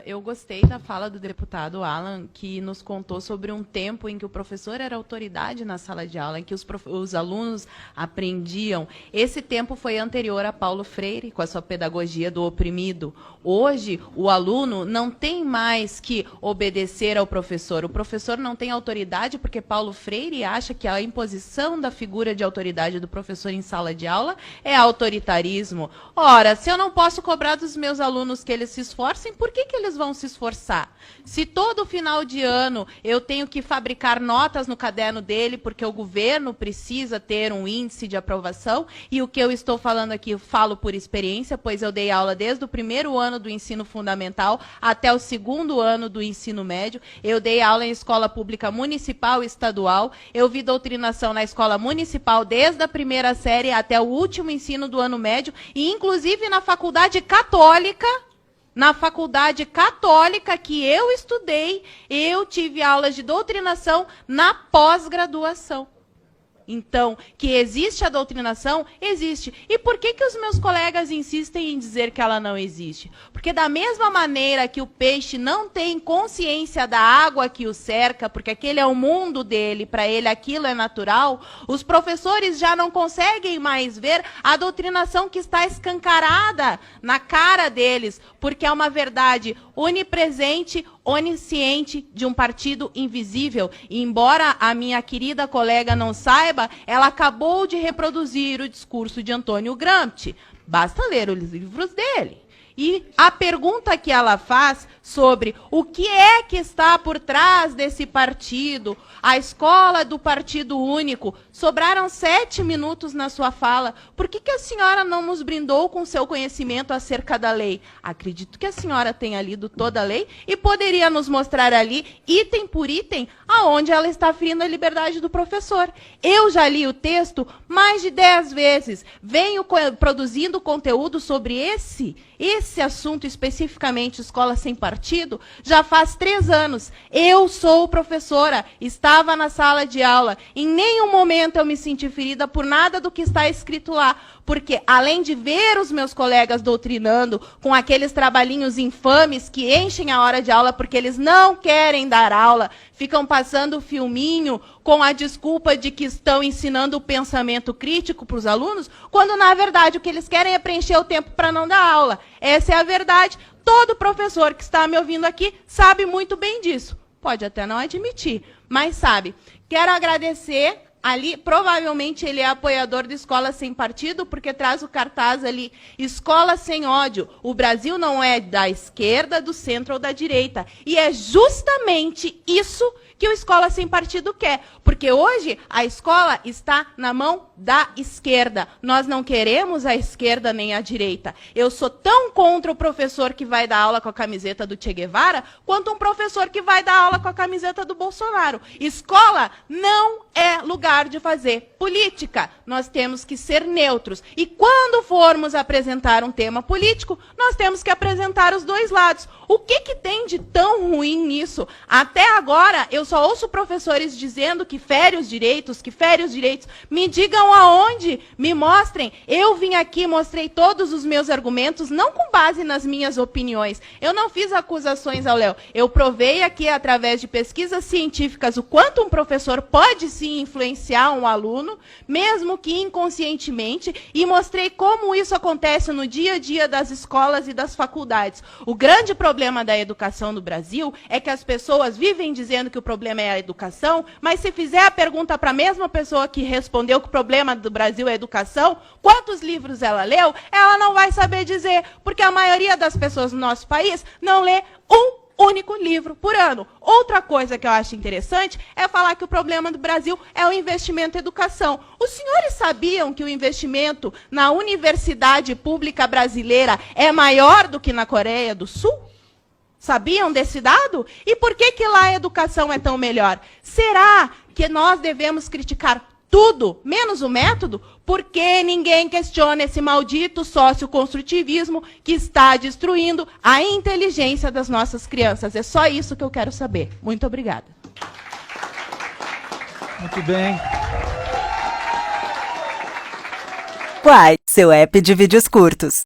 Eu gostei da fala do deputado Alan, que nos contou sobre um tempo em que o professor era autoridade na sala de aula, em que os alunos aprendiam. Esse tempo foi anterior a Paulo Freire, com a sua pedagogia do oprimido. Hoje, o aluno não tem mais que obedecer ao professor. O professor não tem autoridade porque Paulo Freire acha que a imposição da figura de autoridade do professor em sala de aula é autoritarismo. Ora, se eu não posso cobrar dos meus alunos que eles se esforcem, por que eles vão se esforçar? Se todo final de ano eu tenho que fabricar notas no caderno dele, porque o governo precisa ter um índice de aprovação, e o que eu estou falando aqui, eu falo por experiência, pois eu dei aula desde o primeiro ano do ensino fundamental até o segundo ano do ensino médio. Eu dei aula em escola pública municipal e estadual. Eu vi doutrinação na escola municipal desde a primeira série até o último ensino do ano médio, e inclusive na faculdade católica. Na faculdade católica que eu estudei, eu tive aulas de doutrinação na pós-graduação. Então, que existe a doutrinação, existe. E por que os meus colegas insistem em dizer que ela não existe? Porque da mesma maneira que o peixe não tem consciência da água que o cerca, porque aquele é o mundo dele, para ele aquilo é natural, os professores já não conseguem mais ver a doutrinação que está escancarada na cara deles, porque é uma verdade onipresente, onisciente de um partido invisível. E embora a minha querida colega não saiba, ela acabou de reproduzir o discurso de Antônio Gramsci. Basta ler os livros dele. E a pergunta que ela faz sobre o que é que está por trás desse partido, a escola do partido único, sobraram 7 minutos na sua fala. Por que a senhora não nos brindou com seu conhecimento acerca da lei? Acredito que a senhora tenha lido toda a lei e poderia nos mostrar ali, item por item, aonde ela está ferindo a liberdade do professor. Eu já li o texto mais de 10 vezes. Venho produzindo conteúdo sobre esse assunto, especificamente escola sem partido, já faz 3 anos. Eu sou professora, estava na sala de aula. Em nenhum momento eu me senti ferida por nada do que está escrito lá. Porque, além de ver os meus colegas doutrinando com aqueles trabalhinhos infames que enchem a hora de aula porque eles não querem dar aula, ficam passando filminho com a desculpa de que estão ensinando o pensamento crítico para os alunos, quando, na verdade, o que eles querem é preencher o tempo para não dar aula. Essa é a verdade. Todo professor que está me ouvindo aqui sabe muito bem disso. Pode até não admitir, mas sabe. Quero agradecer. Ali, provavelmente, ele é apoiador de Escola Sem Partido, porque traz o cartaz ali, Escola Sem Ódio. O Brasil não é da esquerda, do centro ou da direita. E é justamente isso que o Escola Sem Partido quer. Porque hoje a escola está na mão da esquerda. Nós não queremos a esquerda nem a direita. Eu sou tão contra o professor que vai dar aula com a camiseta do Che Guevara, quanto um professor que vai dar aula com a camiseta do Bolsonaro. Escola não é lugar de fazer política. Nós temos que ser neutros. E quando formos apresentar um tema político, nós temos que apresentar os dois lados. O que tem de tão ruim nisso? Até agora, eu só ouço professores dizendo que fere os direitos, Me digam aonde, me mostrem. Eu vim aqui, mostrei todos os meus argumentos, não com base nas minhas opiniões. Eu não fiz acusações ao Léo. Eu provei aqui, através de pesquisas científicas, o quanto um professor pode sim influenciar um aluno, mesmo que inconscientemente, e mostrei como isso acontece no dia a dia das escolas e das faculdades. O grande problema da educação no Brasil é que as pessoas vivem dizendo que o problema é a educação, mas se fizer a pergunta para a mesma pessoa que respondeu que o problema do Brasil é a educação, quantos livros ela leu, ela não vai saber dizer, porque a maioria das pessoas no nosso país não lê um único livro por ano. Outra coisa que eu acho interessante é falar que o problema do Brasil é o investimento em educação. Os senhores sabiam que o investimento na universidade pública brasileira é maior do que na Coreia do Sul? Sabiam desse dado? E por que lá a educação é tão melhor? Será que nós devemos criticar tudo, menos o método? Porque ninguém questiona esse maldito socioconstrutivismo que está destruindo a inteligência das nossas crianças. É só isso que eu quero saber. Muito obrigada. Muito bem. Quai, seu app de vídeos curtos.